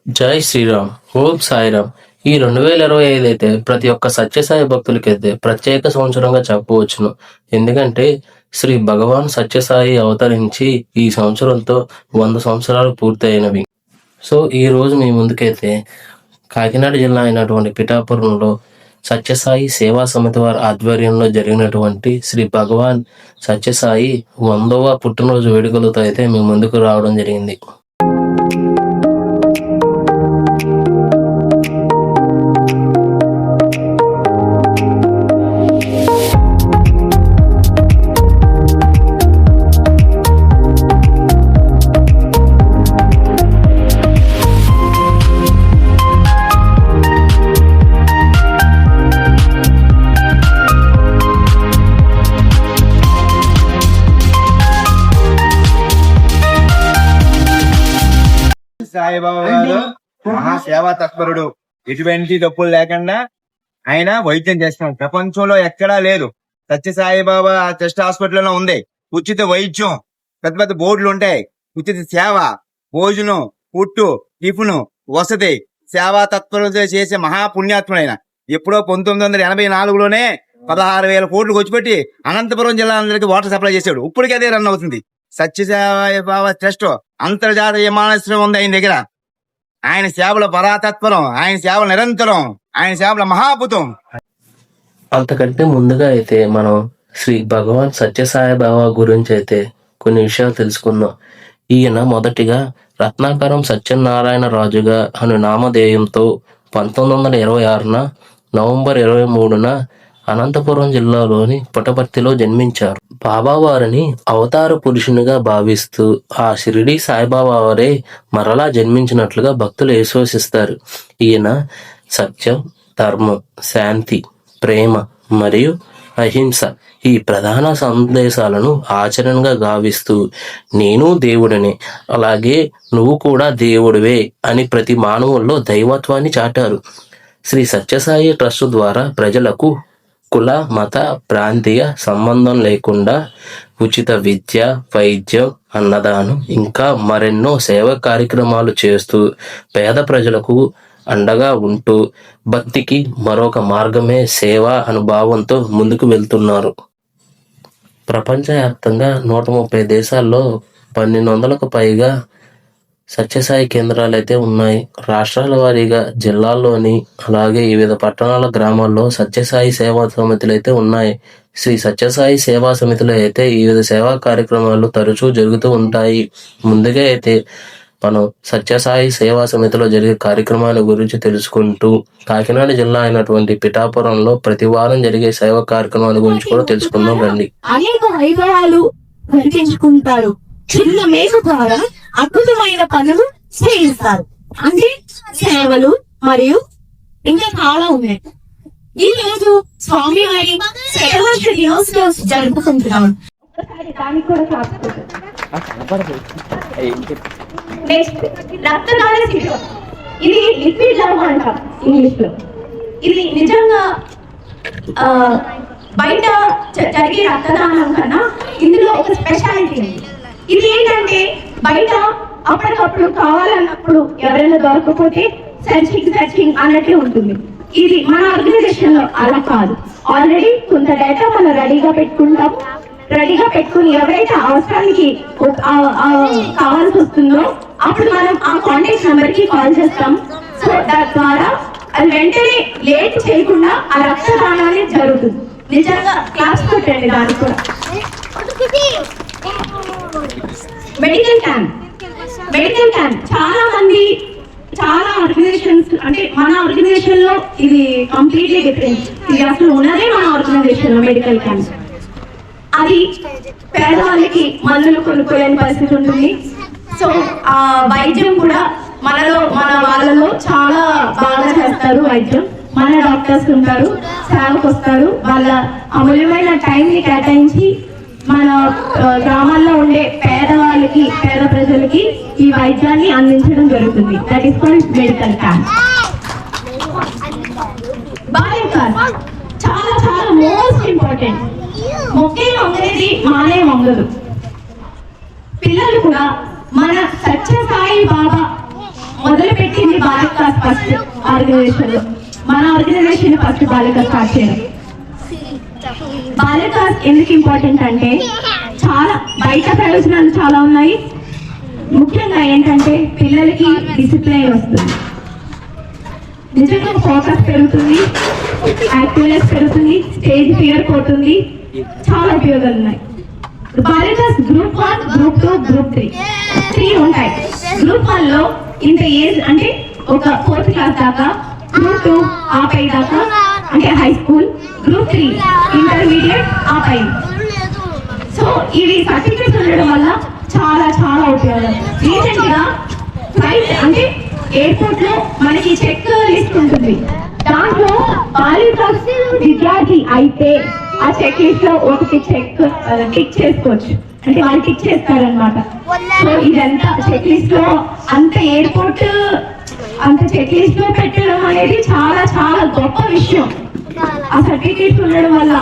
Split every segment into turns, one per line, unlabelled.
జై శ్రీరామ్. ఓం సాయిరామ్. ఈ 2025 అయితే ప్రతి ఒక్క సత్యసాయి భక్తులకైతే ప్రత్యేక సంవత్సరంగా చెప్పవచ్చును. ఎందుకంటే శ్రీ భగవాన్ సత్యసాయి అవతరించి ఈ సంవత్సరంతో 100 సంవత్సరాలు పూర్తయినవి. సో ఈ రోజు మీ ముందుకైతే కాకినాడ జిల్లా అయినటువంటి పిఠాపురంలో సత్యసాయి సేవా సమితి వారి ఆధ్వర్యంలో జరిగినటువంటి శ్రీ భగవాన్ సత్యసాయి 100వ పుట్టినరోజు వేడుకలతో అయితే మీ ముందుకు రావడం జరిగింది.
సాయిబాబా గారు మహాసేవా తత్పరుడు. ఎటువంటి తప్పులు లేకుండా ఆయన వైద్యం చేస్తున్నాడు. ప్రపంచంలో ఎక్కడా లేదు. సత్యసాయిబాబా ట్రస్ట్ హాస్పిటల్లో ఉంది ఉచిత వైద్యం, పెద్ద పెద్ద బోర్డులు ఉంటాయి. ఉచిత సేవ, భోజనం, పుట్టు, టిఫును, వసతి, సేవా తత్పరుడు చేసే మహాపుణ్యాత్ముడైన. ఎప్పుడో 1984లోనే 16,000 కోట్లు ఖర్చుపెట్టి అనంతపురం జిల్లా అందరికి వాటర్ సప్లై చేశాడు. ఇప్పటికీ అదే రన్ అవుతుంది. సత్యసాయిబాబా ట్రస్ట్ అంతర్జాతీయ విమానాశ్రయం ఉంది ఆయన దగ్గర. ఆయన సేవల పరాతత్పరం, ఆయన సేవల నిరంతరం, ఆయన సేవల మహాభూతం.
అంతకంటే ముందుగా అయితే మనం శ్రీ భగవాన్ సత్యసాయిబాబా గురించి అయితే కొన్ని విషయాలు తెలుసుకుందాం. ఈయన మొదటిగా రత్నాకరం సత్యనారాయణ రాజుగా అను నామధేయంతో 1926 నవంబర్ 23న అనంతపురం జిల్లాలోని పుట్టపర్తిలో జన్మించారు. బాబావారిని అవతార పురుషునిగా భావిస్తూ ఆ షిరిడి సాయిబాబా వారే మరలా జన్మించినట్లుగా భక్తులు విశ్వసిస్తారు. ఈయన సత్యం, ధర్మం, శాంతి, ప్రేమ మరియు అహింస ఈ ప్రధాన సందేశాలను ఆచరణగా గావిస్తూ నేను దేవుడిని, అలాగే నువ్వు కూడా దేవుడివే అని ప్రతి మానవుల్లో దైవత్వాన్ని చాటారు. శ్రీ సత్యసాయి ట్రస్ట్ ద్వారా ప్రజలకు కుల, మత, ప్రాంతీయ సంబంధం లేకుండా ఉచిత విద్య, వైద్యం, అన్నదానం ఇంకా మరెన్నో సేవా కార్యక్రమాలు చేస్తూ పేద ప్రజలకు అండగా ఉంటూ భక్తికి మరొక మార్గమే సేవ అనుభావంతో ముందుకు వెళ్తున్నారు. ప్రపంచవ్యాప్తంగా 130 దేశాల్లో 1200కు పైగా సత్యసాయి కేంద్రాలు అయితే ఉన్నాయి. రాష్ట్రాల వారీగా జిల్లాల్లోని అలాగే వివిధ పట్టణాల గ్రామాల్లో సత్యసాయి సేవా సమితులు అయితే ఉన్నాయి. శ్రీ సత్యసాయి సేవా సమితిలో అయితే వివిధ సేవా కార్యక్రమాలు తరచూ జరుగుతూ ఉంటాయి. ముందుగా అయితే మనం సత్యసాయి సేవా సమితిలో జరిగే కార్యక్రమాల గురించి తెలుసుకుంటూ కాకినాడ జిల్లా అయినటువంటి పిఠాపురంలో ప్రతి వారం జరిగే సేవా కార్యక్రమాల గురించి కూడా తెలుసుకుందాం రండి.
అనేక వైభవాలు కల్పించుకుంటారు. చిన్న మేక ద్వారా అద్భుతమైన పనులు చేయిస్తారు. అంటే సేవలు మరియు ఇంకా చాలా ఉన్నాయి. ఈ రోజు స్వామి వారి శతవర్ష దినోత్సవం జరుపుకుంటున్నాం. రక్తదాన శిబిరం, ఇది లిక్విడ్ లవ్ అంటాం ఇంగ్లీష్ లో. ఇది నిజంగా బయట జరిగే రక్తదానం కన్నా ఇందులో ఒక స్పెషాలిటీ ఉంది. ఇది ఏంటంటే బయట అప్పటికప్పుడు కావాలన్నప్పుడు ఎవరైనా దొరకకపోతే సర్చింగ్ అన్నట్టే ఉంటుంది. ఇది మన ఆర్గనైజేషన్ లో అలా కాదు. ఆల్రెడీ కొంత డేటా మనం రెడీగా పెట్టుకుంటాం. రెడీగా పెట్టుకుని ఎవరైతే అవసరానికి కావాల్సి వస్తుందో అప్పుడు మనం ఆ కాంటాక్ట్ నెంబర్ కి కాల్ చేస్తాం. సో దాని ద్వారా అది వెంటనే లేట్ చేయకుండా ఆ రక్తదానాన్ని జరుగుతుంది. నిజంగా క్లాస్ కొట్టండి దానికి కూడా. మెడికల్ క్యాంప్ చాలా మంది చాలా ఆర్గనైజేషన్స్, అంటే మన ఆర్గనైజేషన్ లో ఇది కంప్లీట్లీ డిఫరెంట్. ఇది అసలు ఉన్నదే మన ఆర్గనైజేషన్ లో మెడికల్ క్యాంప్. అది పేదవాళ్ళకి మందులు కొనుక్కోలేని పరిస్థితి ఉంటుంది. సో ఆ వైద్యం కూడా మన వాళ్ళలో చాలా బాగా చేస్తారు వైద్యం. మన డాక్టర్స్ ఉంటారు, సేవకు వస్తారు. వాళ్ళ అమూల్యమైన టైంని కేటాయించి మన గ్రామాల్లో ఉండే పేదవాళ్ళకి, పేద ప్రజలకి ఈ వైద్యాన్ని అందించడం జరుగుతుంది. That is called medical camp. చాలా చాలా మోస్ట్ ఇంపార్టెంట్. మొక్కే వంగేది మానే వంగదు. పిల్లలు కూడా మన సత్యసాయి బాబా మొదలుపెట్టింది ఫస్ట్ ఆర్గనైజేషన్ లో. మన ఆర్గనైజేషన్ ఫస్ట్ బాలిక స్టార్ట్ చేయడం. బాలిక ఎందుకు ఇంపార్టెంట్ అంటే చాలా బయట ప్రయోజనాలు చాలా ఉన్నాయి. ముఖ్యంగా ఏంటంటే పిల్లలకి డిసిప్లైన్ వస్తుంది, నిజంగా ఫోకస్ పెరుగుతుంది, యాక్టివ్నెస్ పెరుగుతుంది, స్టేజ్ ఫియర్ పోతుంది, చాలా ఉపయోగాలు ఉన్నాయి. బాలికాస్ గ్రూప్ 1, గ్రూప్ 2, గ్రూప్ 3 ఉంటాయి. గ్రూప్ 1 లో ఇంత ఏజ్ అంటే ఒక 4th క్లాస్ దాకా, గ్రూప్ 2 ఆపై దాకా అంటే హై స్కూల్, గ్రూప్ 3 ఇంటర్మీడియట్ ఆపై. సో ఇవి సర్టిఫికెట్స్ ఉండడం వల్ల చాలా చాలా ఉపయోగాలు. రీసెంట్ గా ఫ్లైట్ అంటే ఎయిర్పోర్ట్ లో మనకి చెక్ లిస్ట్ ఉంటుంది, దాంట్లో బాలిక విద్యార్థి అయితే ఆ చెక్ లిస్ట్ లో ఒకటి టిక్ చేసుకోవచ్చు, అంటే వాళ్ళు టిక్ చేస్తారనమాట. సో ఇదంతా చెక్ లిస్ట్ లో అంత ఎయిర్పోర్ట్ అంత చెక్ లిస్ట్ లో పెట్టడం అనేది చాలా చాలా గొప్ప విషయం. ఆ సర్టిఫికేట్స్ ఉండడం వల్ల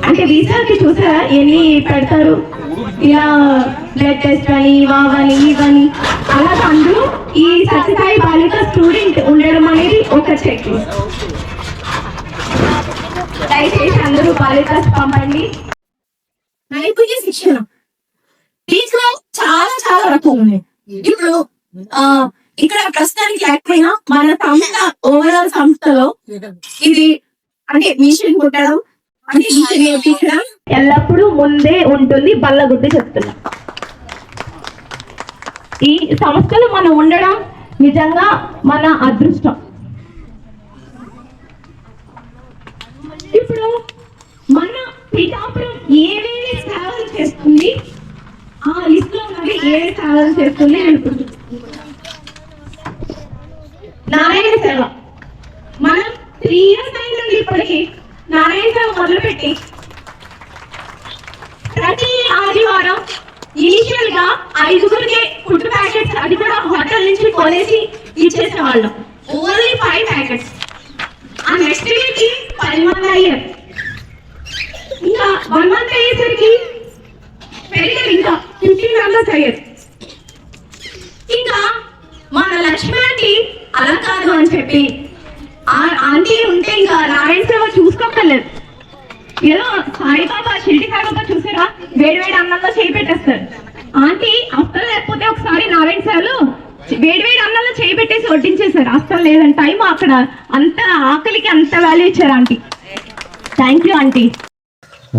అంటే వీసాకి చూసారా ఎన్ని పెడతారు, ఇలా బ్లడ్ టెస్ట్ అని వావని ఇవని, అలా అందరూ ఈ సత్యసాయి బాలిక స్టూడెంట్ ఉండడం అనేది ఒక చెక్ లిస్ట్. దయచేసి అందరూ బాలికస్ పంపండి. నైపుణ్య శిక్షణ దీంట్లో చాలా చాలా రకాలు ఉన్నాయి. ఇప్పుడు ఇక్కడ ప్రస్తుతానికి లేకపోయినా మన సంస్థ ఓవరాల్ సంస్థలో ఇది అంటే మిషన్ కుట్టడం అంటే మిషన్ నేర్పించడం ఎల్లప్పుడూ ముందే ఉంటుంది. బల్ల గుద్ది చెప్తున్నా, ఈ సంస్థలో మనం ఉండడం నిజంగా మన అదృష్టం. ఇప్పుడు మన పిఠాపురం ఏవేవి సేవలు చేస్తుంది, ఆ లిస్ట్ లో ఉన్నది ఏ సేవలు చేస్తుంది అనుకుంటున్నాం. నారాయణ సేవ మనం 3 years అయిందండి ఇప్పటికి నారాయణ సేవ మొదలుపెట్టి. ప్రతి ఆదివారం ఇనిషియల్ గా 5గురికి ఫుడ్ ప్యాకెట్స్, అది కూడా హోటల్ నుంచి కొనేసి ఇచ్చేసేవాళ్ళం. Only 5 packets. ఆ నెక్స్ట్ వీక్ 10 మంది అయ్యారు. ఇంకా 1 month అయ్యేసరికి పెరిగారు, ఇంకా 15 members అయ్యారు. ఇంకా మన లక్ష్మి ఆంటీ అలా కాదు అని చెప్పి ఆంటీ ఉంటే ఇంకా నారాయణ సేవ చూసుకోక్కర్లేదు. ఏదో సాయిబాబా షిరిడి సాయిబాబా చూసారా, వేడివేడి అన్నంలో చేయి పెట్టేస్తారు. ఆంటీ అస్సలు లేకపోతే ఒకసారి నారాయణ సేవలు వేడివేడి అన్నంలో చేయి పెట్టేసి వడ్డించేశారు. అస్సలు లేదని టైం అక్కడ అంత ఆకలికి అంత వాల్యూ ఇచ్చారు aunty. Thank you aunty.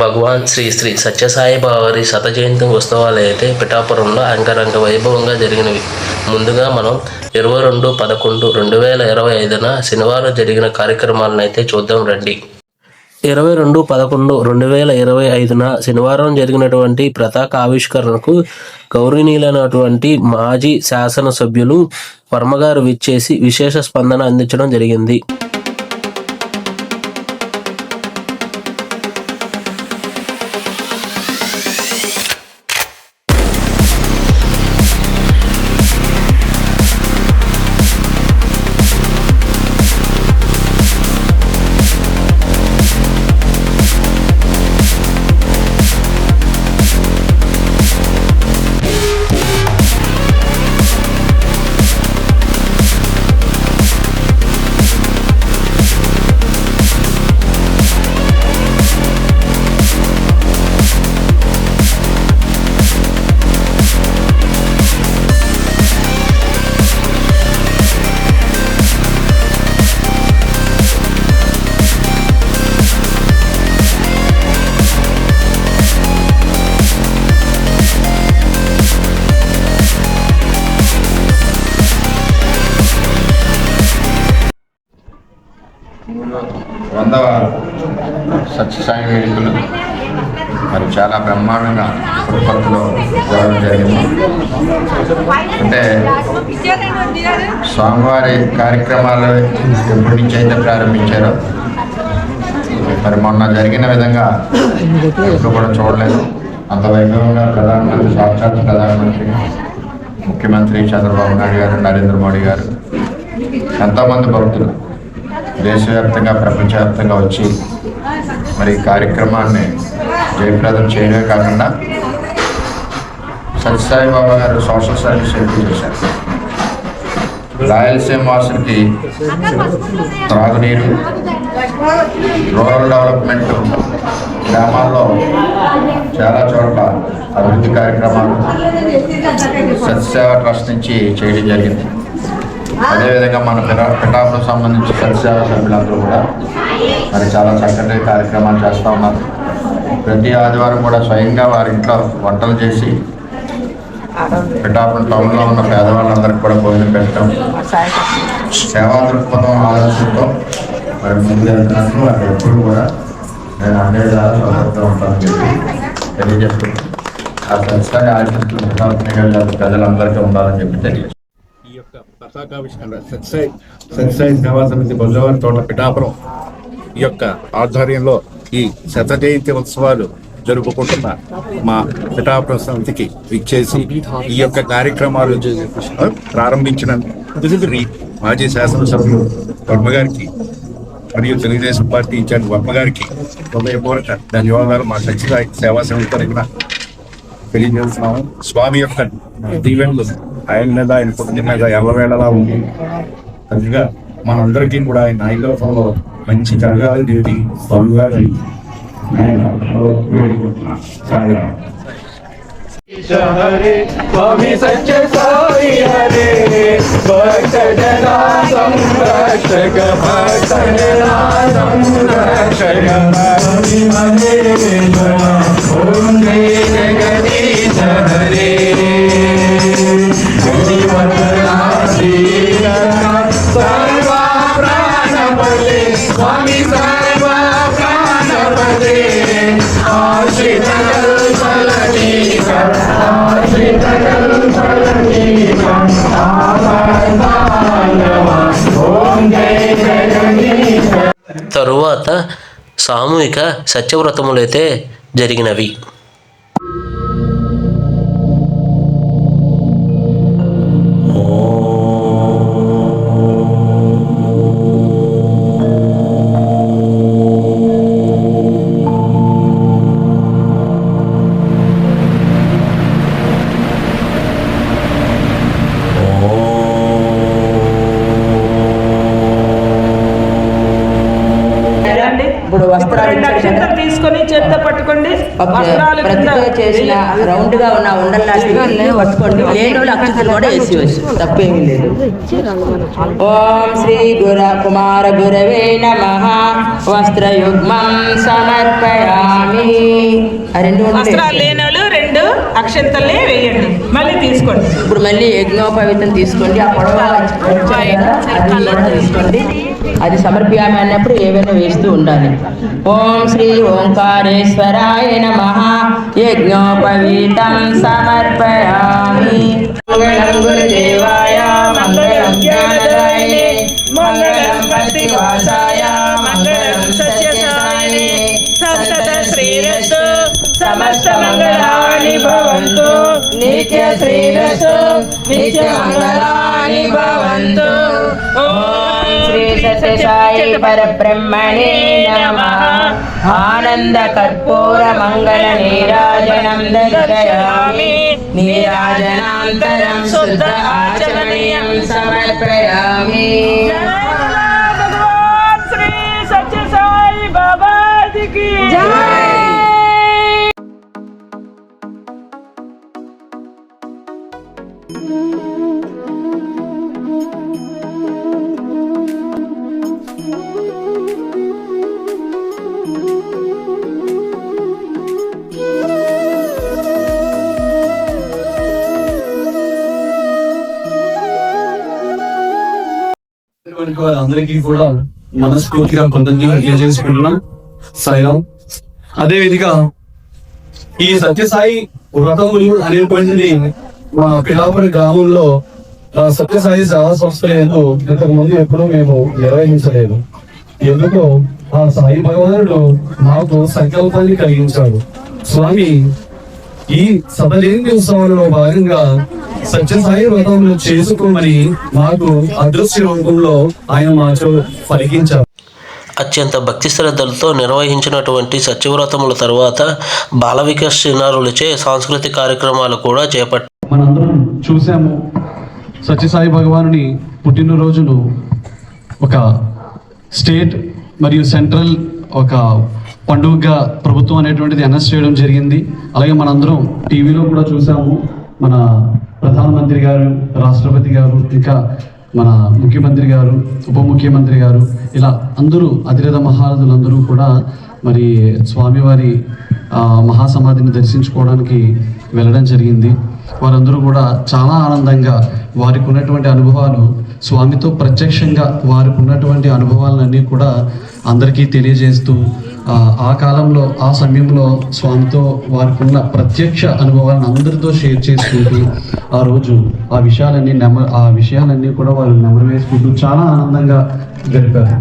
Bhagavan Sri Sri Sathya Sai వారి శత జయంతి ఉత్సవాలు అయితే పిఠాపురంలో అంగరంగ వైభవంగా జరిగినవి. ముందుగా మనం 22/11/2025 శనివారం జరిగిన కార్యక్రమాలను అయితే చూద్దాం రండి. 22/11/2025 శనివారం జరిగినటువంటి పతాక ఆవిష్కరణకు గౌరవనీయులైనటువంటి మాజీ శాసనసభ్యులు వర్మగారు విచ్చేసి విశేష స్పందన అందించడం జరిగింది.
వందవ సత్యసాయి వేడుకలు మరి చాలా బ్రహ్మాండంగా పుట్టపర్తిలో జరగడం జరిగింది. అంటే స్వామివారి కార్యక్రమాలు ఎప్పటి నుంచి అయితే ప్రారంభించారో మరి మొన్న జరిగిన విధంగా ఎప్పుడు కూడా చూడలేదు. అంత వైభవంగా ప్రధానమంత్రి, సాక్షాత్ ప్రధానమంత్రి, ముఖ్యమంత్రి చంద్రబాబు నాయుడు గారు, నరేంద్ర మోడీ గారు, ఎంతోమంది భక్తులు దేశవ్యాప్తంగా ప్రపంచవ్యాప్తంగా వచ్చి మరి కార్యక్రమాన్ని జయప్రదం చేయడమే కాకుండా సత్యసాయి బాబా గారు సోషల్ సర్వీస్ ఎక్కువ చేశారు. రాయలసీమ వాసులకి త్రాగునీరు, రూరల్ డెవలప్మెంట్, గ్రామాల్లో చాలా చోట్ల అభివృద్ధి కార్యక్రమాలు సత్యసేవ ట్రస్ట్ నుంచి చేయడం జరిగింది. అదేవిధంగా మన పిఠాపురం సంబంధించి సత్యసేవ సభ్యులందరూ కూడా మరి చాలా చక్కటి కార్యక్రమాలు చేస్తూ ఉన్నారు. ప్రతి ఆదివారం కూడా స్వయంగా వారి ఇంట్లో వంటలు చేసి పిఠాపురం టౌన్లో ఉన్న పేదవాళ్ళందరికీ కూడా భోజనం పెట్టడం, సేవా దృక్పథం ఆలోచనతో మరి ముందు వెళ్తున్నట్లు అది ఎప్పుడు కూడా నేను అన్ని విధాలు సౌకర్యంగా ఉంటానని చెప్పి తెలియజేస్తున్నాను. ఆ సంస్థాన్ని ఆలోచించిన పిఠాపురం ప్రజలందరికీ ఉండాలని చెప్పి తెలియజేస్తాను.
ఈ యొక్క పతాకావిష్కరణ సత్యసాయి సేవా సమితి బొల్లవారి తోట పిఠాపురం ఈ యొక్క ఆధ్వర్యంలో ఈ శత జయంతి ఉత్సవాలు జరుపుకుంటున్న మా పిఠాపురం సమితికి విచ్చేసి ఈ యొక్క కార్యక్రమాలు ప్రారంభించిన మాజీ శాసనసభ్యులు వర్మ గారికి మరియు తెలుగుదేశం పార్టీ ఇన్ఛార్జ్ వర్మ గారికి హృదయపూర్వక ధన్యవాదాలు మా సత్యసాయి సేవా సమితి తరఫున తెలియజేస్తున్నాము. స్వామి యొక్క దీవెనలు ఆయన మీద, ఆయన కుటుంబం మీద ఎల్లవేళలా ఉంది. అందుగా మనందరికీ కూడా ఆయన నాయకత్వంలో మంచి జరగాలని చెప్పి స్వామి గారి
हरे स्वामी सच्चे साई हरे भक्त जना संरक्षक भक्त जना संरक्षक हरि महेश्वर ओम जय जगदीश हरे श्रीमद्नाथी सर्वा प्राणपते स्वामी सर्वा प्राणपते आश्रित
తరువాత సామూహిక సత్యవ్రతములైతే జరిగినవి.
ఇప్పుడు వస్త్రాలు
తీసుకొని చేత పట్టుకోండి.
ప్రతితో చేసిన రౌండ్ గా ఉన్న ఉండల్లాంటివి పట్టుకోండి. లేని వాళ్ళు అక్షతలు కూడా వేసేవచ్చు, తప్పేమీ లేదు. ఓం శ్రీ కుమార గురవే నమః. వస్త్రయుగ్మం సమర్పయామి.
వస్త్రాలు లేని వాళ్ళు 2 అక్షంతలే వేయండి. మళ్ళీ తీసుకోండి.
ఇప్పుడు మళ్ళీ యజ్ఞోపవితం తీసుకోండి. ఆ పొడవ తీసుకోండి. అది సమర్ప్యామి అన్నప్పుడు ఏవైనా వేస్తూ ఉండాలి. ఓం శ్రీ ఓంకారేశ్వరాయ నమః. యజ్ఞోపవీతం సమర్పయామి. మంగళం గురుదేవాయ మంగళం జ్ఞానదాయినే మంగళం భక్తివాసాయ మంగళం సత్యసాయినే సంతత శ్రీరస్తు సమస్త మంగళాని భవంతు. నిత్య శ్రీరస్తు నిత్య మంగళాని భవంతు. ఓం శ్రీ సత్యసాయి పరబ్రహ్మణే నమః. ఆనంద కర్పూర మంగళ నీరాజనం దర్శయామి. నీరాజనాంతరం శుద్ధ ఆచమనీయం సమర్పయామి.
భగవాన్ శ్రీ సత్యసాయి బాబాజీకి జై.
అందరికీ కూడా మనస్ఫూర్తిగా కృతజ్ఞతలు తెలియజేసుకుంటున్నాం. సాయిరామ్. అదే విధిగా ఈ సత్యసాయి వ్రతములు అనేటువంటిది మా పిఠాపురం గ్రామంలో సత్యసాయి సేవా సంస్థలు ఇంతకు ముందు ఎప్పుడూ మేము నిర్వహించలేదు. ఎందుకో ఆ సాయి భగవానుడు మాకు సంకల్పాన్ని కలిగించాడు. స్వామి ఈ శతజయంతి ఉత్సవాలలో భాగంగా సత్యసాయి వ్రతములు చేసుకోమని మాకు అదృశ్య రూపంలో ఆయన మాకు పలికించారు.
అత్యంత భక్తి శ్రద్ధలతో నిర్వహించినటువంటి సత్యవ్రతముల తర్వాత బాల వికాస్ చిన్నారులచే సాంస్కృతిక కార్యక్రమాలు కూడా చేపట్టారు.
మనందరం చూసాము. సత్యసాయి భగవానుని పుట్టినరోజును ఒక స్టేట్ మరియు సెంట్రల్ ఒక పండుగగా ప్రభుత్వం అనేటువంటిది అనౌన్స్ చేయడం జరిగింది. అలాగే మనందరం టీవీలో కూడా చూసాము. మన ప్రధానమంత్రి గారు, రాష్ట్రపతి గారు, ఇంకా మన ముఖ్యమంత్రి గారు, ఉప ముఖ్యమంత్రి గారు, ఇలా అందరూ అతిరథ మహారథులందరూ కూడా మరి స్వామివారి మహాసమాధిని దర్శించుకోవడానికి వెళ్ళడం జరిగింది. వారందరూ కూడా చాలా ఆనందంగా వారికి ఉన్నటువంటి అనుభవాలు, స్వామితో ప్రత్యక్షంగా వారికి ఉన్నటువంటి అనుభవాలన్నీ కూడా అందరికీ తెలియజేస్తూ ఆ కాలంలో, ఆ సమయంలో స్వామితో వారికి ఉన్న ప్రత్యక్ష అనుభవాలను అందరితో షేర్ చేసుకుంటూ ఆ రోజు ఆ విషయాలన్నీ కూడా వారు నెమరు వేసుకుంటూ చాలా ఆనందంగా గడిపారు.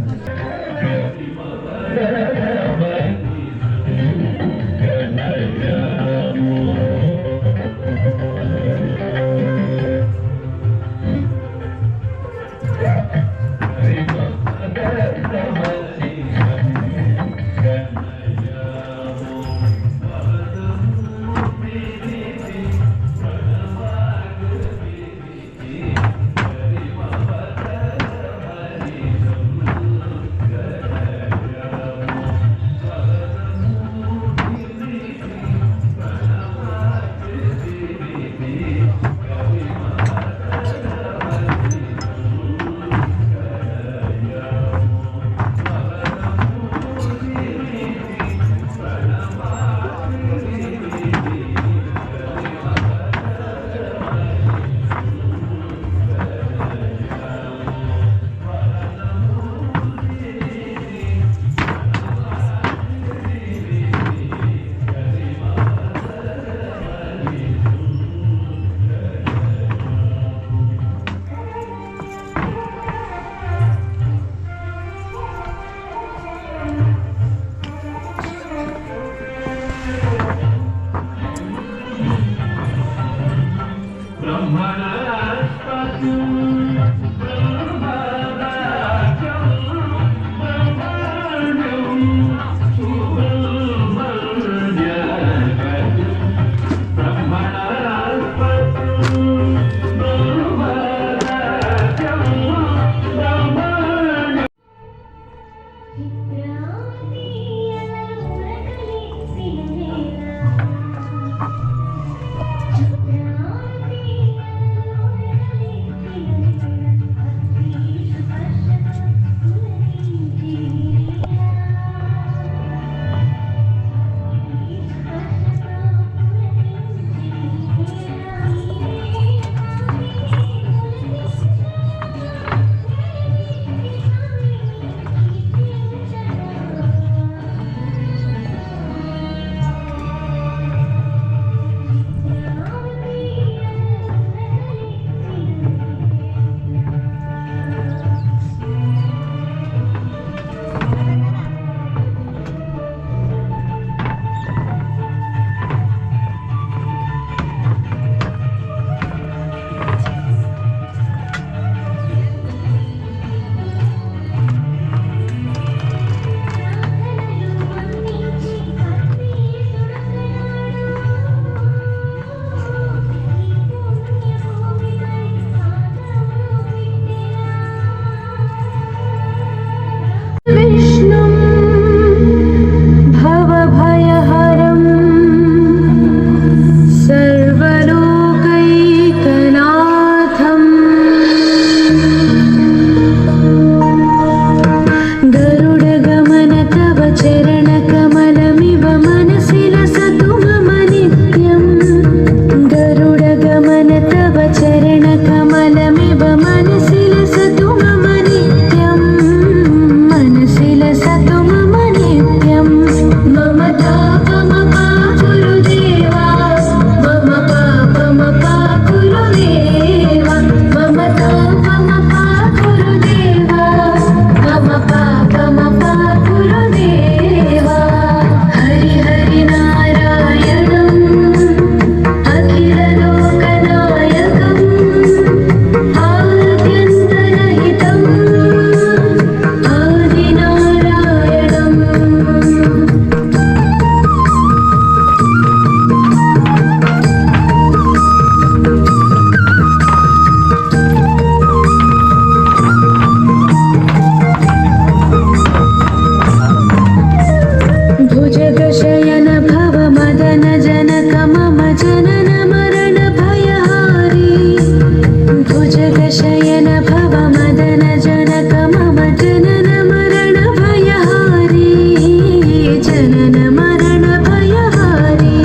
शयन भव मदन जनक मम जनन मरण भयहारी जनन मरण भयहारी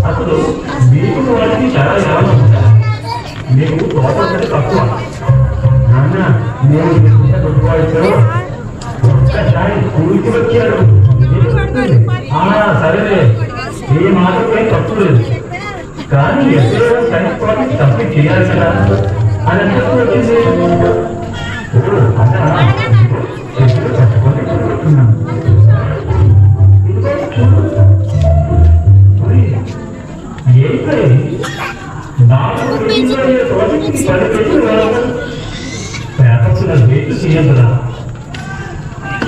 అసలు మీకు వాళ్ళకి చాలా జ్ఞానం ఉంటా మీకు తోట తక్కువ నాన్న నేను ఎంత గొప్పవాడితో ఒక్కసారి స్కూల్కి వచ్చారు సరేలే ఏ మాత్రమే తప్పు లేదు కానీ ఎప్పుడో చనిపోయి తప్పు చేయాలి కదా అని ఎందుకు వచ్చింది ఎప్పుడు కట్టుకొని కూర్చున్నాను పేపర్స్లో వెయిట్ చేయదురా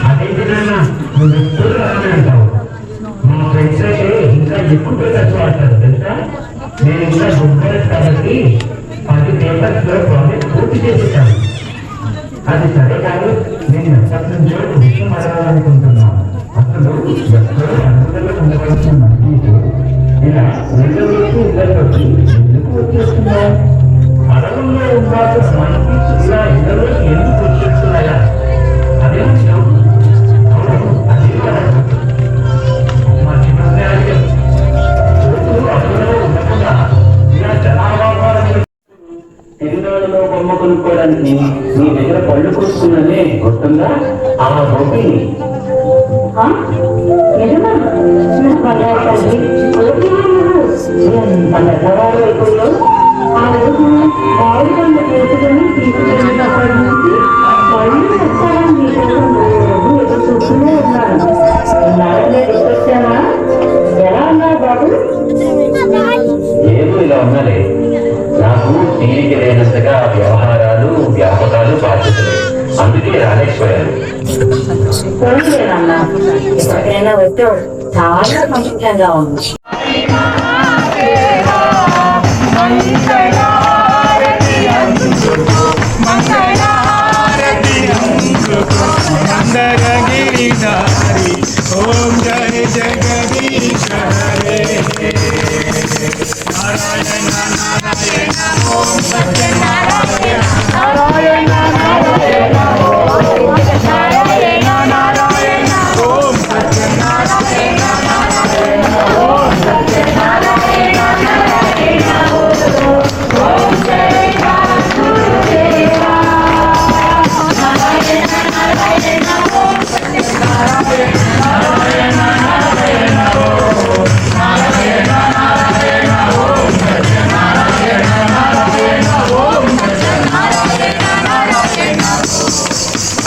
అదేంటి నాన్న నువ్వు ఎప్పుడు రానే అంటావు మా ఫ్రెండ్స్ అయితే ఇంకా ఎక్కువ ఖర్చు ఆడతారు తెలుసా నేను ఇంకా గుడ్ కాబట్టి 10 పేపర్స్ లో ప్రాజెక్ట్ పూర్తి చేసేసాను అది సరే కాదు నేను ఎప్పటి నుంచో విషయం అడగాలనుకుంటున్నాను అసలు ఎక్కడో అందులో ఉండవలసిన మనకి ఇలా ఊళ్ళోకి ఇళ్ళకి ఎందుకు వచ్చేస్తున్నావు అడవుల్లో ఉండాల్సిన మనకి ఇలా ఇళ్ళలోకి ఎందుకు వచ్చేస్తున్నాయా అదే విషయం అది మా చిన్న అడవులో ఉండకుండా ఇలా జనాభావాలని తిరునాళ్ళలో బొమ్మ కొనుక్కోవడానికి మీ దగ్గర పళ్ళు కూర్చున్నదే గుర్తుందా ఆ బొమ్మిని పెద్దవారు ఎక్కువలో ఆ రోజు బావులు చేసుకుని తీసుకెళ్ళినప్పటి నుంచి పళ్ళు వచ్చారని ఎదురు చూస్తూనే ఉన్నాను నాయనే గుర్తొచ్చానా ఎలా ఉన్నా బాబు ఏదో ఇలా ఉన్నది నాకు తీరిక లేనంతగా
పోనీలేనమ్మా ఎప్పటికైనా వచ్చావు చాలా సంతోషంగా ఉంది.
ఓం జయ జగదీశ హరే నారాయణ నారాయణ ఓం సత్యనారాయణ నారాయణ నారాయణ ఓం నారాయణ నారాయణ ఓం సత్యనారాయణ నారాయణ ఓం సత్యనారాయణ నారాయణ ఓం జయ గురుదేవా నారాయణ నారాయణ ఓం సత్యనారాయణ నారాయణ నారాయణ ఓం నారాయణ నారాయణ ఓం సత్యనారాయణ నారాయణ ఓం సత్యనారాయణ నారాయణ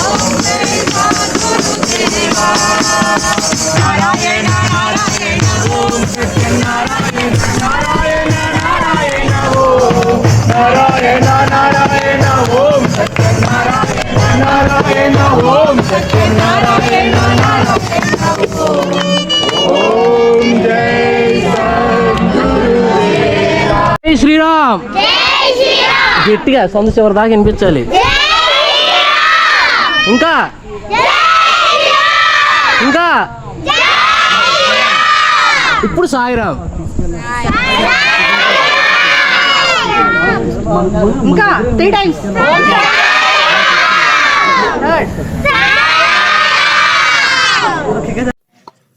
ఓం జయ గురుదేవా నారాయణ నారాయణ ఓం సత్యనారాయణ నారాయణ నారాయణ ఓం నారాయణ నారాయణ ఓం సత్యనారాయణ నారాయణ ఓం సత్యనారాయణ నారాయణ ఓం జయ
జై శ్రీరామ్. గట్టిగా సొంత చివరి దాకా వినిపించాలి. ఇంకా ఇంకా ఇప్పుడు సాయిరామ్.
ఇంకా 3 times.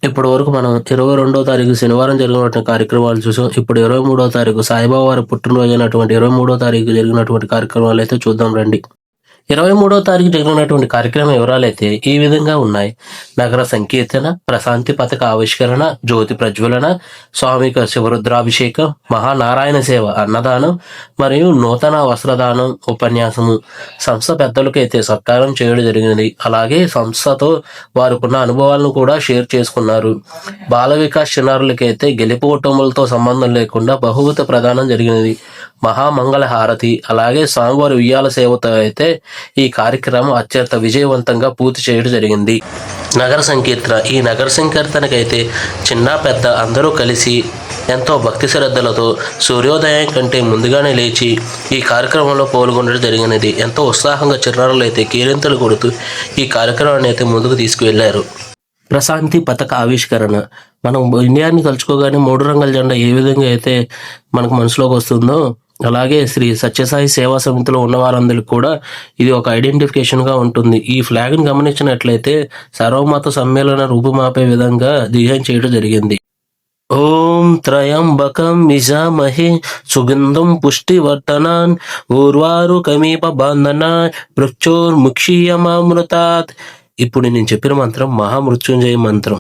ఇప్పటి వరకు మనం 22వ తారీఖు శనివారం జరిగినటువంటి కార్యక్రమాలు చూసాం. ఇప్పుడు 23వ తారీఖు సాయిబాబా వారి పుట్టినరోజు అయినటువంటి 23వ తారీఖు జరిగినటువంటి కార్యక్రమాలు అయితే చూద్దాం రండి. 23వ తారీఖు జరిగినటువంటి కార్యక్రమం వివరాలు అయితే ఈ విధంగా ఉన్నాయి. నగర సంకీర్తన, ప్రశాంతి పథక ఆవిష్కరణ, జ్యోతి ప్రజ్వలన, స్వామిక శివరుద్రాభిషేకం, మహానారాయణ సేవ, అన్నదానం మరియు నూతన వస్త్రదానం, ఉపన్యాసము, సంస్థ పెద్దలకు అయితే సత్కారం చేయడం జరిగినది. అలాగే సంస్థతో వారికున్న అనుభవాలను కూడా షేర్ చేసుకున్నారు. బాల వికాస్ చిన్నారులకైతే గెలుపు కుటుంబాలతో సంబంధం లేకుండా బహుమతి ప్రదానం జరిగినది. మహామంగళ హారతి, అలాగే స్వామివారి ఉయ్యాల సేవతో అయితే ఈ కార్యక్రమం అత్యంత విజయవంతంగా పూర్తి చేయడం జరిగింది. నగర సంకీర్తన, ఈ నగర సంకీర్తనకైతే చిన్న పెద్ద అందరూ కలిసి ఎంతో భక్తి శ్రద్ధలతో సూర్యోదయం కంటే ముందుగానే లేచి ఈ కార్యక్రమంలో పాల్గొనడం జరిగినది. ఎంతో ఉత్సాహంగా చిన్నారులు అయితే కేరింతలు కొడుతూ ఈ కార్యక్రమాన్ని అయితే ముందుకు తీసుకువెళ్లారు. ప్రశాంతి పథక ఆవిష్కరణ, మనం ఇండియాని తలుచుకోగానే 3 రంగుల జెండా ఏ విధంగా అయితే మనకు మనసులోకి వస్తుందో అలాగే శ్రీ సత్యసాయి సేవా సమితిలో ఉన్న వారందరికీ కూడా ఇది ఒక ఐడెంటిఫికేషన్గా ఉంటుంది. ఈ ఫ్లాగ్ని గమనించినట్లయితే సర్వమత సమ్మేళన రూపుమాపే విధంగా డిజైన్ చేయడం జరిగింది. ఓం త్రయంబకం యజామహే సుగంధం పుష్టివర్ధనాన్ ఊర్వారు కమీప బాంధనాన్ మృక్షోర్ముక్షీయమామృతాత్. ఇప్పుడు నేను చెప్పిన మంత్రం మహామృత్యుంజయ మంత్రం.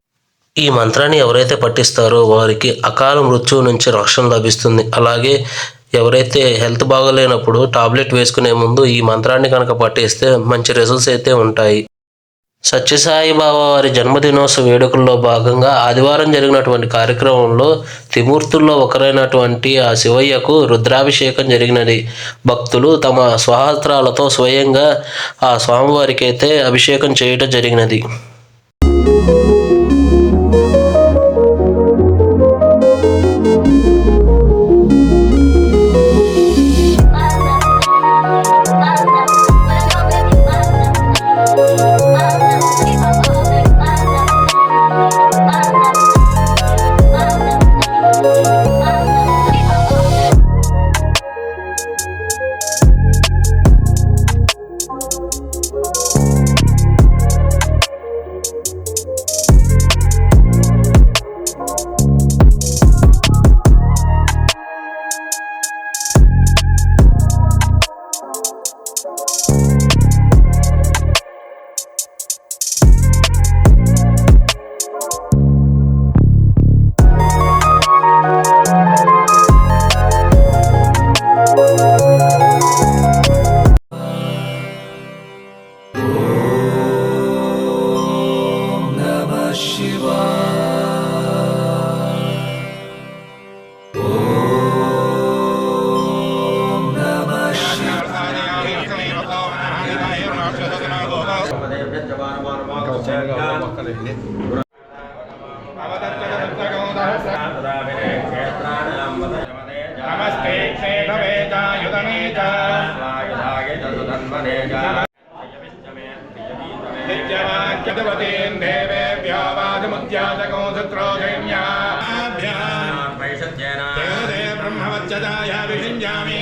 ఈ మంత్రాన్ని ఎవరైతే పఠిస్తారో వారికి అకాల మృత్యువు నుంచి రక్షణ లభిస్తుంది. అలాగే ఎవరైతే హెల్త్ బాగోలేనప్పుడు టాబ్లెట్ వేసుకునే ముందు ఈ మంత్రాన్ని కనుక పఠిస్తే మంచి రిజల్ట్స్ అయితే ఉంటాయి. సత్యసాయి బాబా వారి జన్మదినోత్సవ వేడుకల్లో భాగంగా ఆదివారం జరిగినటువంటి కార్యక్రమంలో త్రిమూర్తుల్లో ఒకరైనటువంటి ఆ శివయ్యకు రుద్రాభిషేకం జరిగినది. భక్తులు తమ స్వహస్త్రాలతో స్వయంగా ఆ స్వామివారికి అయితే అభిషేకం చేయడం జరిగినది.
నమస్తే బ్రహ్మవచ్చదాయ విషింజామి.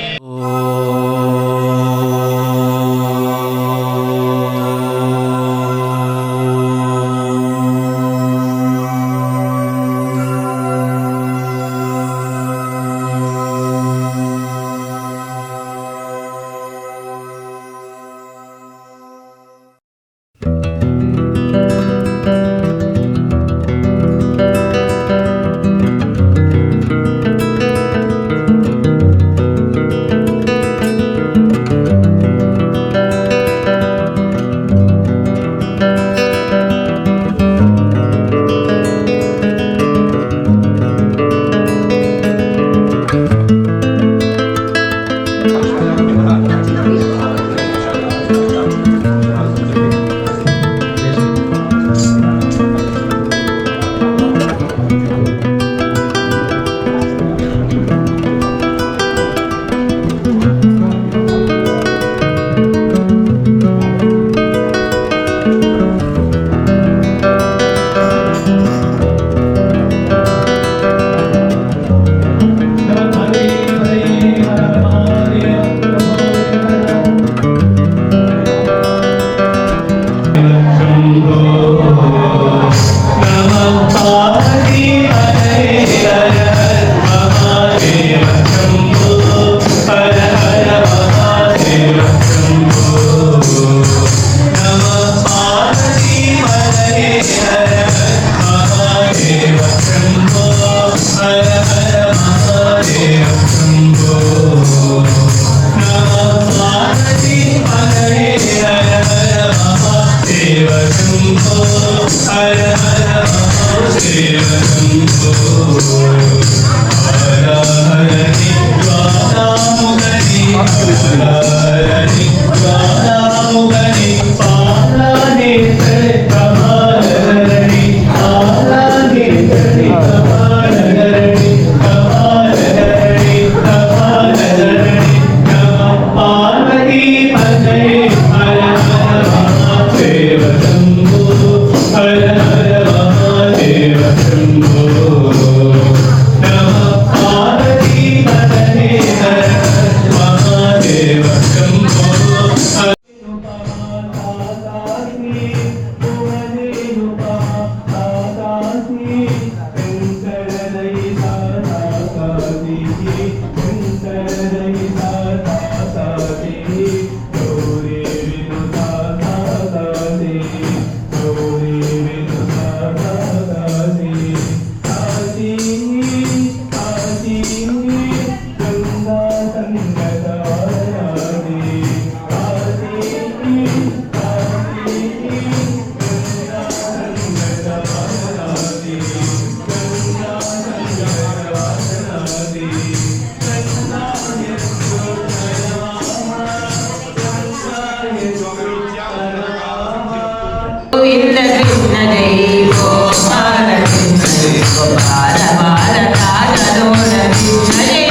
గోవింద కృష్ణ జై గోపాల కృష్ణ జై గోపాల బాల కాగలోల కృష్ణ జై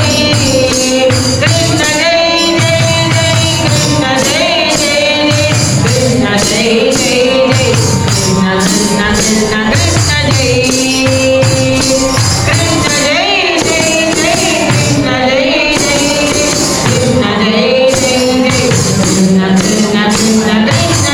కృష్ణ జై జై జై కృష్ణ జై జై కృష్ణ జై జై జై కృష్ణ కృష్ణ కృష్ణ కృష్ణ జై కృష్ణ జై జై జై కృష్ణ జై జై కృష్ణ జై జై జై కృష్ణ కృష్ణ కృష్ణ కృష్ణ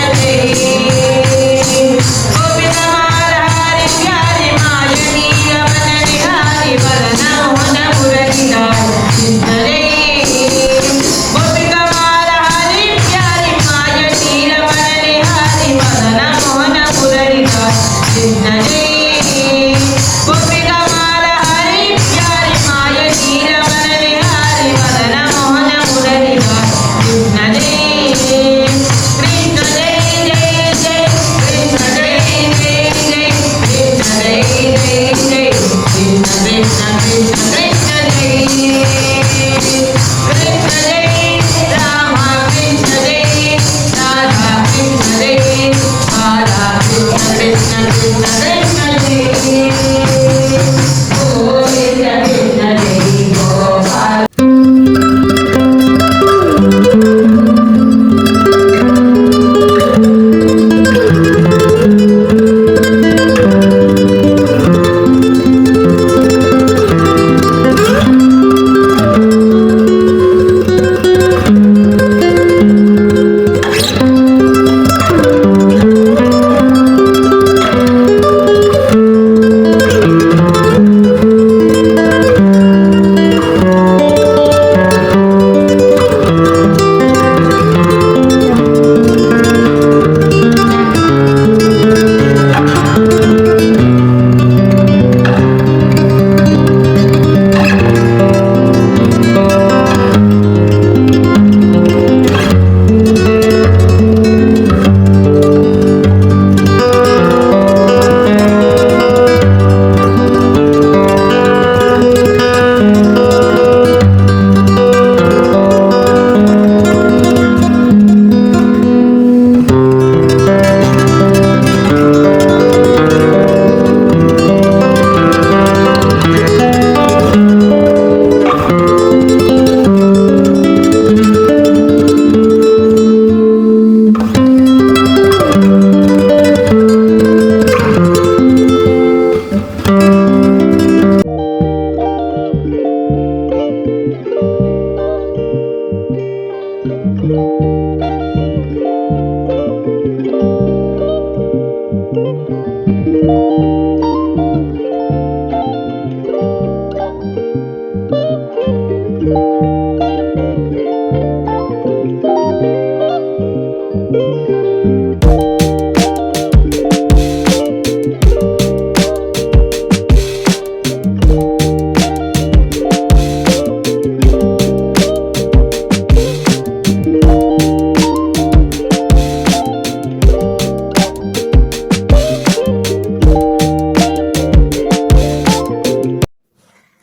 జై కృష్ణ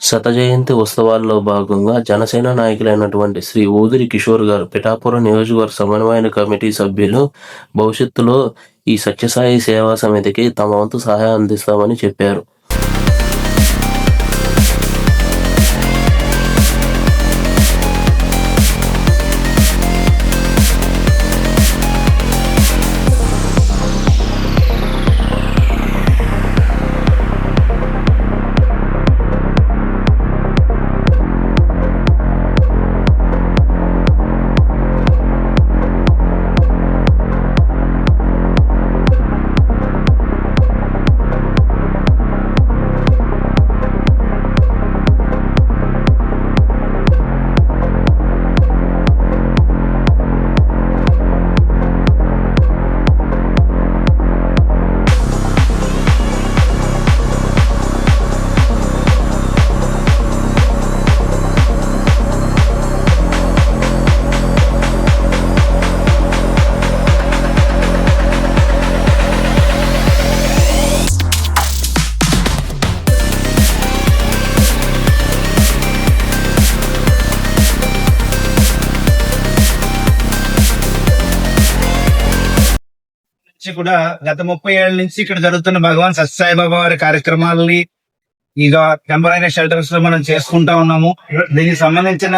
శత జయంతి ఉత్సవాల్లో భాగంగా జనసేన నాయకులైనటువంటి శ్రీ ఊదిరి కిషోర్ గారు పిఠాపురం నియోజకవర్గ సమన్వయ కమిటీ సభ్యులు భవిష్యత్తులో ఈ సత్యసాయి సేవా సమితికి తమ వంతు సహాయం అందిస్తామని చెప్పారు.
కూడా గత 30 ఏళ్ల నుంచి ఇక్కడ జరుగుతున్న భగవాన్ సత్యసాయిబాబా వారి కార్యక్రమాలని ఇక టెంపరీ షెల్టర్స్ లో మనం చేసుకుంటా ఉన్నాము. దీనికి సంబంధించిన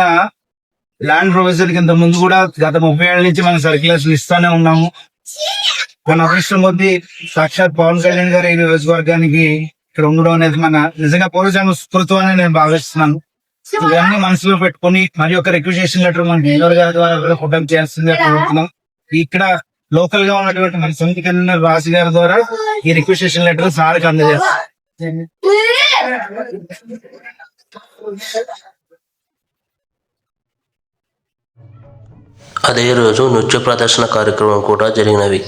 ల్యాండ్ ప్రొవిజన్ కింద ముందు కూడా గత 30 ఏళ్ల నుంచి మనం సర్క్యులర్స్ ఇస్తానే ఉన్నాము. మన అదృష్టం కొద్ది సాక్షాత్ పవన్ కళ్యాణ్ గారు ఈ నియోజకవర్గానికి ఇక్కడ ఉండడం అనేది మన నిజంగా పూర్వజన్మ స్ఫూర్తి అని నేను భావిస్తున్నాను. ఇవన్నీ మనసులో పెట్టుకుని మరి ఒక రిక్వెజిషన్ లెటర్ మన డెలివరీ గారి ద్వారా ఫోటో చేస్తుంది కోరుతున్నాం. ఇక్కడ లోకల్ గా ఉన్నటువంటి మన సొంత కన్వీనర్ రాజు గారి ద్వారా ఈ రిక్వెజిషన్ లెటర్ సార్కి అందజేస్తాం.
అదే రోజు నృత్య ప్రదర్శన కార్యక్రమం కూడా జరిగినవి.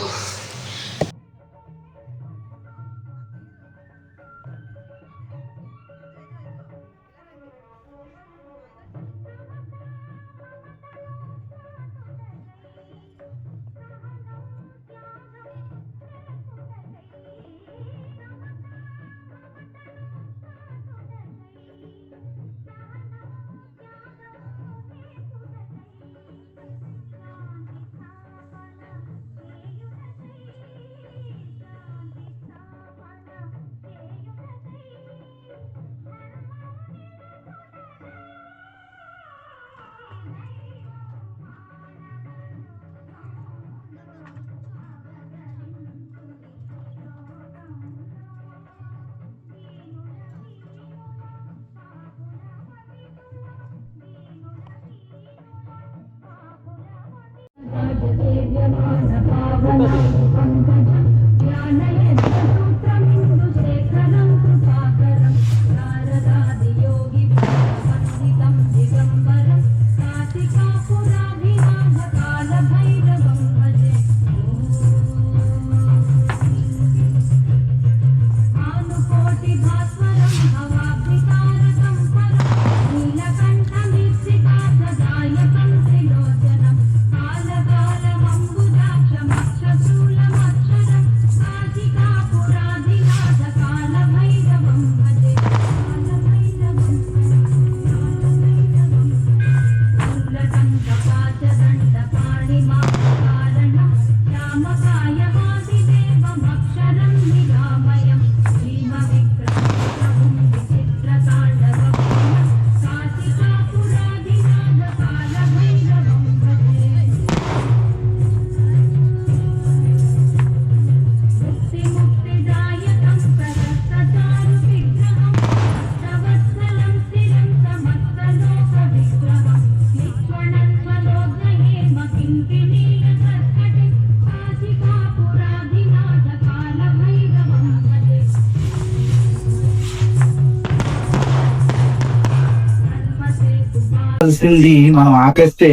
మనం ఆపేస్తే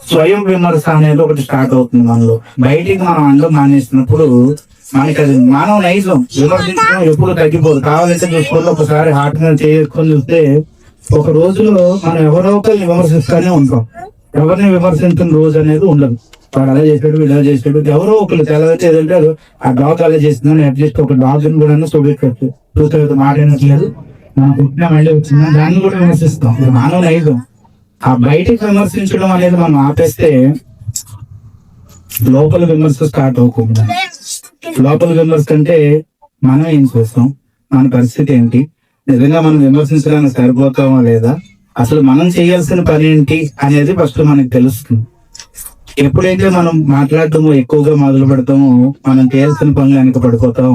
స్వయం విమర్శ అనేది ఒకటి స్టార్ట్ అవుతుంది మనలో. బయటికి మనం అందరూ మానేసినప్పుడు మనకి అది మానవ నైజం విమర్శించడం ఎప్పుడు తగ్గిపోదు. కావాలంటే చూసుకోవాలి, ఒకసారి హార్ట్ మీద చేసుకొని చూస్తే ఒక రోజులో మనం ఎవరో ఒకరిని విమర్శిస్తూనే ఉంటాం. ఎవరిని విమర్శించిన రోజు అనేది ఉండదు. వాడు అలా చేసాడు, ఇలా చేసాడు, ఎవరో ఒకరు తెలవైతే ఏదంటే ఆ డాగ్ అలా చేసిందని అట్లీస్ట్ ఒక డాగ్ కూడా చూపించవచ్చు. చూస్తే మాట వినట్లేదు, మనం పుట్టిన మళ్ళీ వచ్చిందా దాన్ని కూడా విమర్శిస్తాం. ఇది మానవ నైజం. ఆ బయటికి విమర్శించడం అనేది మనం ఆపేస్తే లోపల విమర్శ స్టార్ట్ అవ్వకుండా. లోపల విమర్శ అంటే మనం ఏం చేస్తాం, మన పరిస్థితి ఏంటి, నిజంగా మనం విమర్శించడానికి సరిపోతామా లేదా, అసలు మనం చేయాల్సిన పని ఏంటి అనేది ఫస్ట్ మనకు తెలుస్తుంది. ఎప్పుడైతే మనం మాట్లాడటము ఎక్కువగా మొదలు పెడతామో మనం చేయాల్సిన పనులు వెనక పడిపోతాం.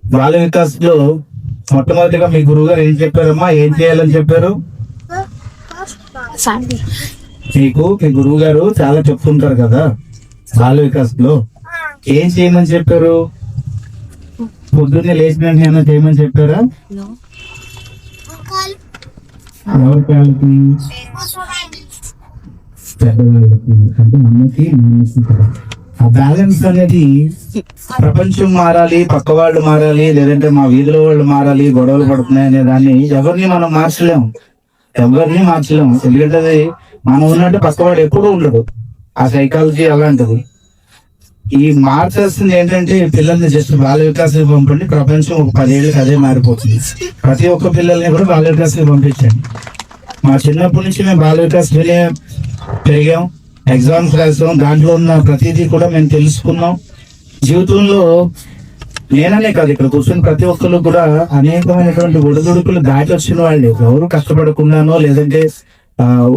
బాల వికాస్ లో మొట్టమొదటిగా మీ గురువు గారు ఏం చెప్పారమ్మా, ఏం చేయాలని చెప్పారు మీకు? మీ గురువు గారు చాలా చెప్తుంటారు కదా బాల వికాస్ లో. ఏం చేయమని చెప్పారు? పొద్దున్నే లేచిన ఏమైనా చేయమని చెప్పారా? ఎవరి పిల్లలకి? పెద్దవాళ్ళకి, అంటే అమ్మకి ఆ బ్యాలెన్స్ అనేది ప్రపంచం మారాలి, పక్క వాళ్ళు మారాలి, లేదంటే మా వీధిలో వాళ్ళు మారాలి, గొడవలు పడుతున్నాయి అనే దాన్ని ఎవరిని మనం మార్చలేము. ఎందుకంటే అది మనం ఉన్నట్టు పక్కవాడు ఎప్పుడూ ఉండడు. ఆ సైకాలజీ అలాంటిది. ఈ మార్చాల్సింది ఏంటంటే పిల్లల్ని జస్ట్ బాల వికాసానికి పంపండి, ప్రపంచం ఒక 10 ఏళ్ళకి అదే మారిపోతుంది. ప్రతి ఒక్క పిల్లల్ని కూడా బాల వికాసానికి పంపించండి. మా చిన్నప్పటి నుంచి మేము బాల వికాస్ పెరిగాం, ఎగ్జామ్స్ రాసాం, దాంట్లో ఉన్న ప్రతిదీ కూడా మేము తెలుసుకున్నాం. జీవితంలో నేననే కాదు, ఇక్కడ కూర్చొని ప్రతి ఒక్కరు కూడా అనేకమైనటువంటి ఒడిదుడుకులు దాటి వచ్చిన వాళ్ళు. ఎవరు కష్టపడకుండానో, లేదంటే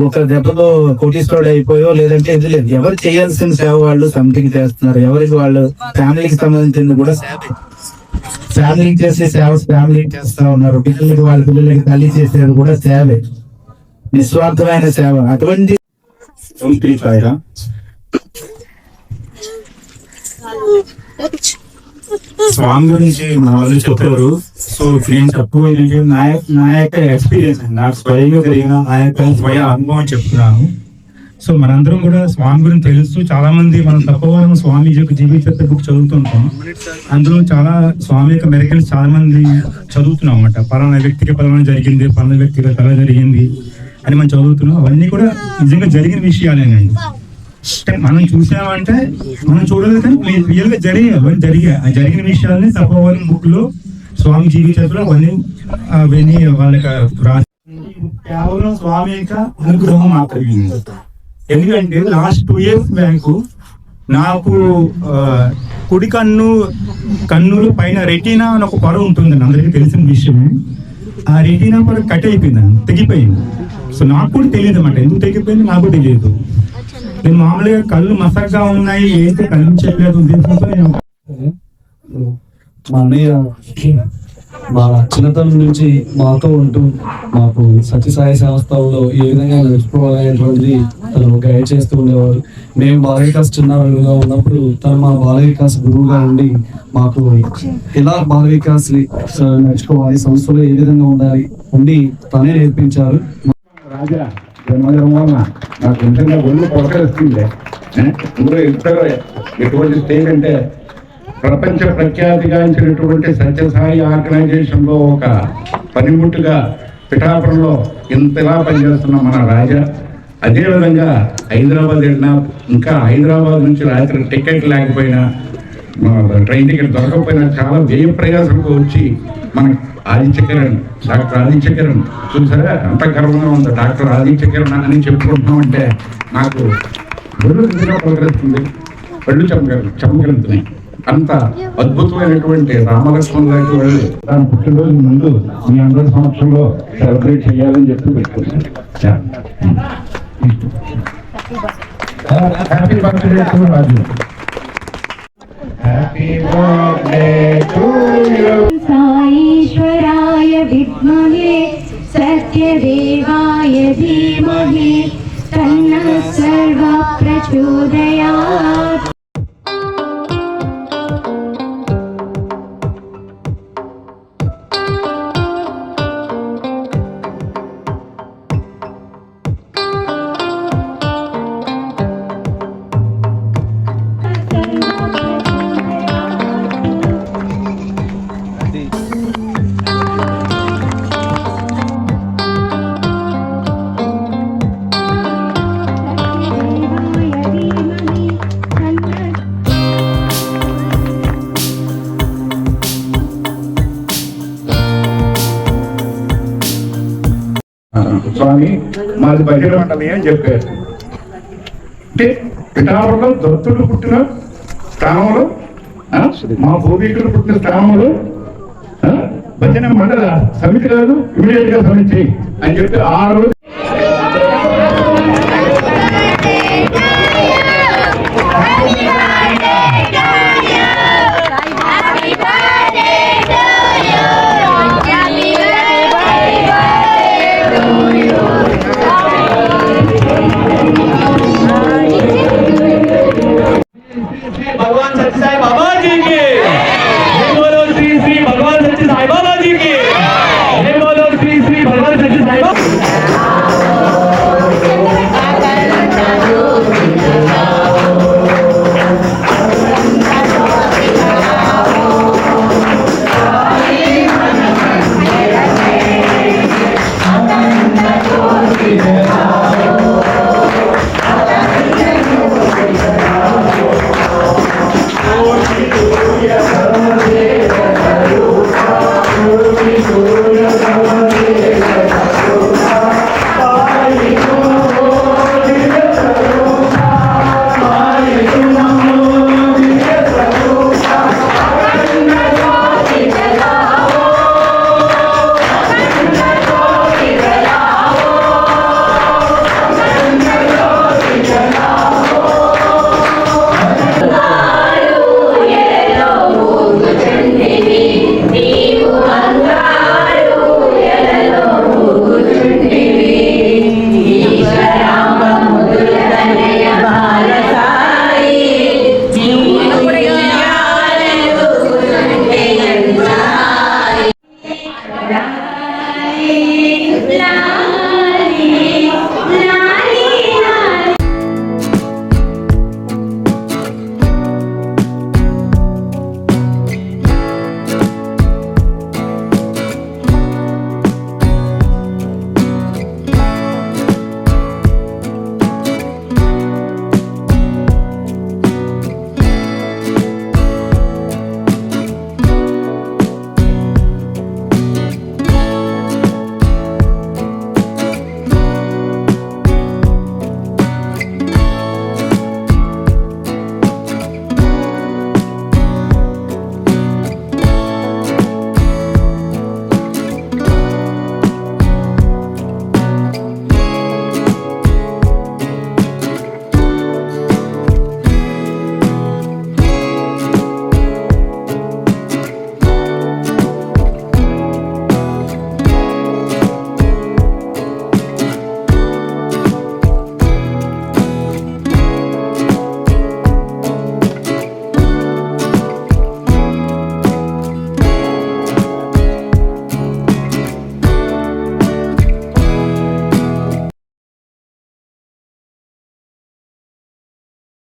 ఒక దెబ్బలో కోటీశ్వరుడు అయిపోయో, లేదంటే ఇది లేదు. ఎవరు చేయాల్సిన సేవ వాళ్ళు సమితికి చేస్తున్నారు. ఎవరికి వాళ్ళు ఫ్యామిలీకి సంబంధించింది కూడా ఫ్యామిలీకి చేసే సేవ ఫ్యామిలీకి చేస్తా ఉన్నారు. పిల్లలకి వాళ్ళ పిల్లలకి తల్లి చేసేది కూడా సేవే, నిస్వార్థమైన సేవ. అటువంటి స్వామి గురించి మన వాళ్ళు చెప్పారు. సో నేను తక్కువ నా యొక్క ఎక్స్పీరియన్స్, నాకు స్వయంగా జరిగిన నా యొక్క స్వయ అనుభవం చెప్తున్నాను. సో మనందరం కూడా స్వామి గురించి తెలుసు. చాలా మంది మనం తక్కువ స్వామి యొక్క జీవిత చరిత్ర బుక్ చదువుతుంటాం. అందులో చాలా స్వామి యొక్క మెరికల్స్ చాలా మంది చదువుతున్నాం అన్నమాట. పలానా వ్యక్తికి పలానా జరిగింది, పలానా వ్యక్తికి తల జరిగింది అని మనం చదువుతున్నాం. అవన్నీ కూడా నిజంగా జరిగిన విషయాలేనండి. మనం చూసామంటే మనం చూడలేదు, కానీ రియల్ గా జరిగిన విషయాలని తపోవనం బుక్ లో స్వామి జీవిత చరిత్రలో అవన్నీ వాళ్ళకి రాసి కేవలం స్వామి యొక్క అనుగ్రహం మాత్రమే. ఎందుకంటే లాస్ట్ 2 years బ్యాక్ నాకు కుడి కన్నులు పైన రెటీనా అని ఒక పొర ఉంటుందండి, అందరికీ తెలిసిన విషయం. ఆ రెటీనా పొర కట్ అయిపోయిందండి, తెగిపోయింది. సో నాకు కూడా తెలియదు అన్నమాట, ఎందుకు తెగిపోయింది నాకు తెలియదు. నేను మామూలుగా కళ్ళు మసగ్గా ఉన్నాయి, ఏంటి కనిపించట్లేదు ఉద్దేశంతో నేను
మా చిన్నతనం నుంచి మాతో ఉంటూ మాకు సత్యసాయి సంస్థల్లో ఏ విధంగా నడుచుకోవాలనేటువంటిది తను గైడ్ చేస్తూ ఉండేవారు. మేము బాల వికాస్ చిన్నగా ఉన్నప్పుడు తను మా బాల వికాస్ గురువుగా ఉండి మాకు ఎలా బాల వికాస్ నడుచుకోవాలి, సంస్థలో ఏ విధంగా ఉండి తనే నేర్పించారు.
రాజా జన్మదినం వలన నాకు నిజంగా ఒళ్ళు పొరకరిస్తుంది. ఇందులో ఇద్దరు ఎటువంటి స్టేజ్ అంటే ప్రపంచ ప్రఖ్యాతిగాంచినటువంటి సత్యసాయి ఆర్గనైజేషన్ లో ఒక పనిముట్టుగా పిఠాపురంలో ఇంతలా పనిచేస్తున్న మన రాజా, అదేవిధంగా హైదరాబాద్ వెళ్ళినా, ఇంకా హైదరాబాద్ నుంచి రాత్రి టికెట్ లేకపోయినా, ట్రైన్ టికెట్ దొరకకపోయినా చాలా వ్యయ ప్రయాసంతో వచ్చి మన ఆదిత్యకిరణ్, డాక్టర్ ఆదిత్యకిరణ్ చూసారా అంత గర్వంగా ఉంది. డాక్టర్ ఆదిత్యకిరణ్ అని చెప్పుకుంటున్నామంటే నాకు ఒళ్ళు నిజంగా పలకరిస్తుంది, కళ్ళు చమకలుతున్నాయి. అంత అద్భుతమైనటువంటి రామలక్ష్మణ్ లాంటి వాళ్ళు దాని పుట్టినరోజు ముందు మీ అందరి సంవత్సరంలో సెలబ్రేట్ చేయాలని చెప్పి పెట్టుకున్నాను. Happy birthday to Raju. Happy birthday to you.
సాయీశ్వరాయ విద్మహే సత్యదేవాయ ధీమహి తన్నః సర్వః ప్రచోదయాత్.
స్వామి మాది బహిర మండలి అని చెప్పారు. అంటే పిఠాపురంలో దత్తుడు పుట్టిన స్థానంలో, మా పూర్వీకులు పుట్టిన స్థానంలో భజన మండల సమితి కాదు, ఇమీడియట్ గా సమితి అని చెప్పి ఆ రోజు